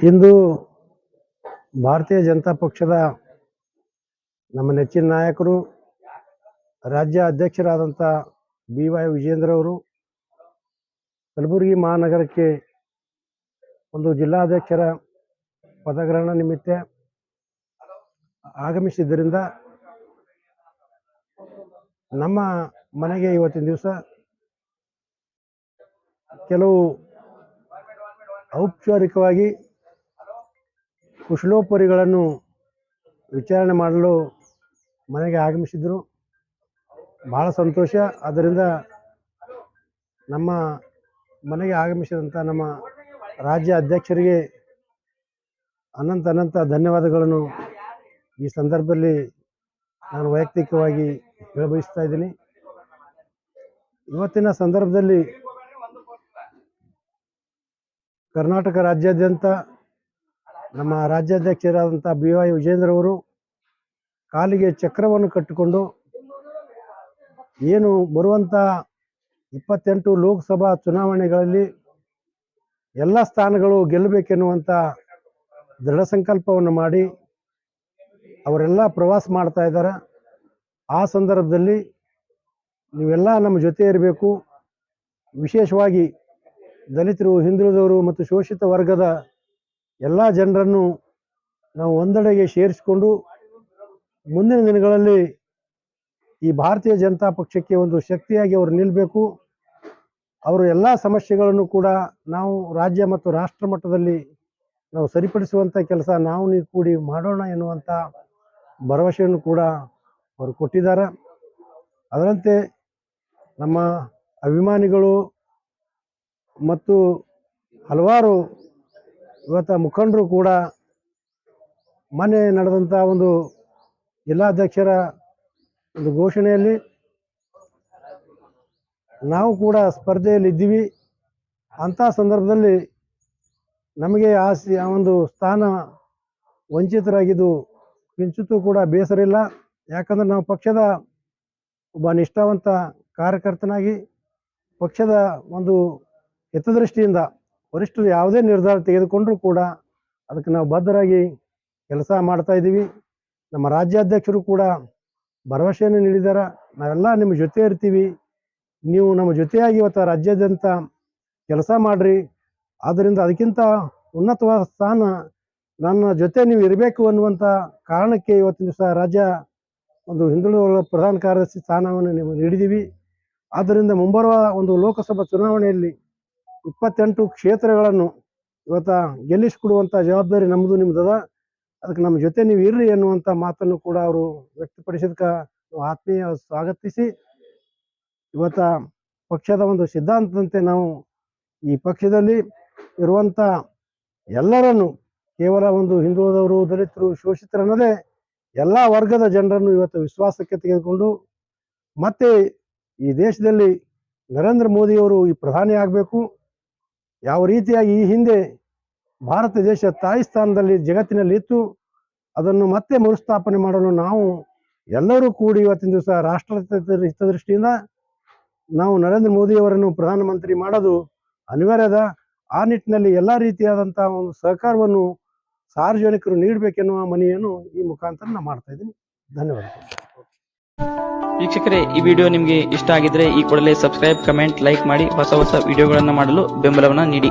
ಇಂದು ಭಾರತೀಯ ಜನತಾ ಪಕ್ಷದ ನಮ್ಮ ನೆಚ್ಚಿನ ನಾಯಕರು ರಾಜ್ಯ ಅಧ್ಯಕ್ಷರಾದಂಥ BY ವಿಜೇಂದ್ರ ಅವರು ಕಲಬುರಗಿ ಮಹಾನಗರಕ್ಕೆ ಒಂದು ಜಿಲ್ಲಾಧ್ಯಕ್ಷರ ಪದಗ್ರಹಣ ನಿಮಿತ್ತ ಆಗಮಿಸಿದ್ದರಿಂದ ನಮ್ಮ ಮನೆಗೆ ಇವತ್ತಿನ ದಿವಸ ಕೆಲವು ಔಪಚಾರಿಕವಾಗಿ ಕುಶಲೋಪರಿಗಳನ್ನು ವಿಚಾರಣೆ ಮಾಡಲು ಮನೆಗೆ ಆಗಮಿಸಿದರು. ಬಹಳ ಸಂತೋಷ. ಆದ್ದರಿಂದ ನಮ್ಮ ಮನೆಗೆ ಆಗಮಿಸಿದಂಥ ನಮ್ಮ ರಾಜ್ಯ ಅಧ್ಯಕ್ಷರಿಗೆ ಅನಂತ ಧನ್ಯವಾದಗಳನ್ನು ಈ ಸಂದರ್ಭದಲ್ಲಿ ನಾನು ವೈಯಕ್ತಿಕವಾಗಿ ಹೇಳಬಯಸ್ತಾ ಇದ್ದೀನಿ. ಇವತ್ತಿನ ಸಂದರ್ಭದಲ್ಲಿ ಕರ್ನಾಟಕ ರಾಜ್ಯಾದ್ಯಂತ ನಮ್ಮ ರಾಜ್ಯಾಧ್ಯಕ್ಷರಾದಂಥ BY ವಿಜೇಂದ್ರ ಅವರು ಕಾಲಿಗೆ ಚಕ್ರವನ್ನು ಕಟ್ಟಿಕೊಂಡು ಏನು ಬರುವಂಥ 28 ಲೋಕಸಭಾ ಚುನಾವಣೆಗಳಲ್ಲಿ ಎಲ್ಲ ಸ್ಥಾನಗಳು ಗೆಲ್ಲಬೇಕೆನ್ನುವಂಥ ದೃಢ ಸಂಕಲ್ಪವನ್ನು ಮಾಡಿ ಅವರೆಲ್ಲ ಪ್ರವಾಸ ಮಾಡ್ತಾ ಇದ್ದಾರೆ. ಆ ಸಂದರ್ಭದಲ್ಲಿ ನೀವೆಲ್ಲ ನಮ್ಮ ಜೊತೆ ಇರಬೇಕು. ವಿಶೇಷವಾಗಿ ದಲಿತರು, ಹಿಂದುಳಿದವರು ಮತ್ತು ಶೋಷಿತ ವರ್ಗದ ಎಲ್ಲ ಜನರನ್ನು ನಾವು ಒಂದೆಡೆಗೆ ಸೇರಿಸಿಕೊಂಡು ಮುಂದಿನ ದಿನಗಳಲ್ಲಿ ಈ ಭಾರತೀಯ ಜನತಾ ಪಕ್ಷಕ್ಕೆ ಒಂದು ಶಕ್ತಿಯಾಗಿ ಅವರು ನಿಲ್ಲಬೇಕು. ಅವರು ಎಲ್ಲ ಸಮಸ್ಯೆಗಳನ್ನು ಕೂಡ ನಾವು ರಾಜ್ಯ ಮತ್ತು ರಾಷ್ಟ್ರ ಮಟ್ಟದಲ್ಲಿ ನಾವು ಸರಿಪಡಿಸುವಂಥ ಕೆಲಸ ನಾವು ನೀವು ಕೂಡಿ ಮಾಡೋಣ ಎನ್ನುವಂಥ ಭರವಸೆಯನ್ನು ಕೂಡ ಅವರು ಕೊಟ್ಟಿದ್ದಾರೆ. ಅದರಂತೆ ನಮ್ಮ ಅಭಿಮಾನಿಗಳು ಮತ್ತು ಹಲವಾರು ಇವತ್ತು ಮುಖಂಡರು ಕೂಡ ಮೊನ್ನೆ ನಡೆದಂಥ ಒಂದು ಜಿಲ್ಲಾಧ್ಯಕ್ಷರ ಒಂದು ಘೋಷಣೆಯಲ್ಲಿ ನಾವು ಕೂಡ ಸ್ಪರ್ಧೆಯಲ್ಲಿ ಇದ್ದೀವಿ. ಅಂಥ ಸಂದರ್ಭದಲ್ಲಿ ನಮಗೆ ಆ ಒಂದು ಸ್ಥಾನ ವಂಚಿತರಾಗಿದ್ದು ಕಿಂಚಿತ್ತೂ ಕೂಡ ಬೇಸರ ಇಲ್ಲ. ಯಾಕಂದರೆ ನಾವು ಪಕ್ಷದ ಒಬ್ಬ ನಿಷ್ಠಾವಂತ ಕಾರ್ಯಕರ್ತನಾಗಿ ಪಕ್ಷದ ಒಂದು ಹಿತದೃಷ್ಟಿಯಿಂದ ವರಿಷ್ಠರು ಯಾವುದೇ ನಿರ್ಧಾರ ತೆಗೆದುಕೊಂಡರೂ ಕೂಡ ಅದಕ್ಕೆ ನಾವು ಬದ್ಧರಾಗಿ ಕೆಲಸ ಮಾಡ್ತಾ ಇದ್ದೀವಿ. ನಮ್ಮ ರಾಜ್ಯಾಧ್ಯಕ್ಷರು ಕೂಡ ಭರವಸೆಯನ್ನು ನೀಡಿದ್ದಾರೆ. ನಾವೆಲ್ಲ ನಿಮ್ಮ ಜೊತೆ ಇರ್ತೀವಿ, ನೀವು ನಮ್ಮ ಜೊತೆಯಾಗಿ ಇವತ್ತು ರಾಜ್ಯಾದ್ಯಂತ ಕೆಲಸ ಮಾಡಿರಿ. ಆದ್ದರಿಂದ ಅದಕ್ಕಿಂತ ಉನ್ನತವಾದ ಸ್ಥಾನ ನನ್ನ ಜೊತೆ ನೀವು ಇರಬೇಕು ಅನ್ನುವಂಥ ಕಾರಣಕ್ಕೆ ಇವತ್ತಿನ ದಿವಸ ರಾಜ್ಯ ಒಂದು ಹಿಂದುಳಿದ ಪ್ರಧಾನ ಕಾರ್ಯದರ್ಶಿ ಸ್ಥಾನವನ್ನು ನೀವು ನೀಡಿದ್ದೀವಿ. ಆದ್ದರಿಂದ ಮುಂಬರುವ ಒಂದು ಲೋಕಸಭಾ ಚುನಾವಣೆಯಲ್ಲಿ 28 ಕ್ಷೇತ್ರಗಳನ್ನು ಇವತ್ತು ಗೆಲ್ಲಿಸಿಕೊಡುವಂಥ ಜವಾಬ್ದಾರಿ ನಮ್ಮದು ನಿಮ್ಮದದ. ಅದಕ್ಕೆ ನಮ್ಮ ಜೊತೆ ನೀವು ಇರ್ರಿ ಎನ್ನುವಂಥ ಮಾತನ್ನು ಕೂಡ ಅವರು ವ್ಯಕ್ತಪಡಿಸಿದಕ್ಕೆ ಆತ್ಮೀಯ ಸ್ವಾಗತಿಸಿ, ಇವತ್ತು ಪಕ್ಷದ ಒಂದು ಸಿದ್ಧಾಂತದಂತೆ ನಾವು ಈ ಪಕ್ಷದಲ್ಲಿ ಇರುವಂಥ ಎಲ್ಲರನ್ನು, ಕೇವಲ ಒಂದು ಹಿಂದುಳಿದವರು, ದಲಿತರು, ಶೋಷಿತರನ್ನದೇ ಎಲ್ಲ ವರ್ಗದ ಜನರನ್ನು ಇವತ್ತು ವಿಶ್ವಾಸಕ್ಕೆ ತೆಗೆದುಕೊಂಡು ಮತ್ತೆ ಈ ದೇಶದಲ್ಲಿ ನರೇಂದ್ರ ಮೋದಿಯವರು ಈ ಪ್ರಧಾನಿ ಆಗಬೇಕು. ಯಾವ ರೀತಿಯಾಗಿ ಈ ಹಿಂದೆ ಭಾರತ ದೇಶ ತಾಯಿ ಸ್ಥಾನದಲ್ಲಿ ಜಗತ್ತಿನಲ್ಲಿ ಇತ್ತು, ಅದನ್ನು ಮತ್ತೆ ಮರುಸ್ಥಾಪನೆ ಮಾಡಲು ನಾವು ಎಲ್ಲರೂ ಕೂಡಿ ಇವತ್ತಿನ ದಿವಸ ರಾಷ್ಟ್ರ ಹಿತದೃಷ್ಟಿಯಿಂದ ನಾವು ನರೇಂದ್ರ ಮೋದಿಯವರನ್ನು ಪ್ರಧಾನಮಂತ್ರಿ ಮಾಡೋದು ಅನಿವಾರ್ಯದ. ಆ ನಿಟ್ಟಿನಲ್ಲಿ ಎಲ್ಲ ರೀತಿಯಾದಂಥ ಒಂದು ಸಹಕಾರವನ್ನು ಸಾರ್ವಜನಿಕರು ನೀಡಬೇಕೆನ್ನುವ ಮನವಿಯನ್ನು ಈ ಮುಖಾಂತರ ನಾನು ಮಾಡ್ತಾ ಇದ್ದೀನಿ. ಧನ್ಯವಾದಗಳು. ವೀಕ್ಷಕರೇ, ಈ ವಿಡಿಯೋ ನಿಮಗೆ ಇಷ್ಟ ಆಗಿದ್ರೆ ಈ ಕೂಡಲೇ ಸಬ್ಸ್ಕ್ರೈಬ್, ಕಮೆಂಟ್, ಲೈಕ್ ಮಾಡಿ ಹೊಸ ವಿಡಿಯೋಗಳನ್ನು ಮಾಡಲು ಬೆಂಬಲವನ್ನು ನೀಡಿ.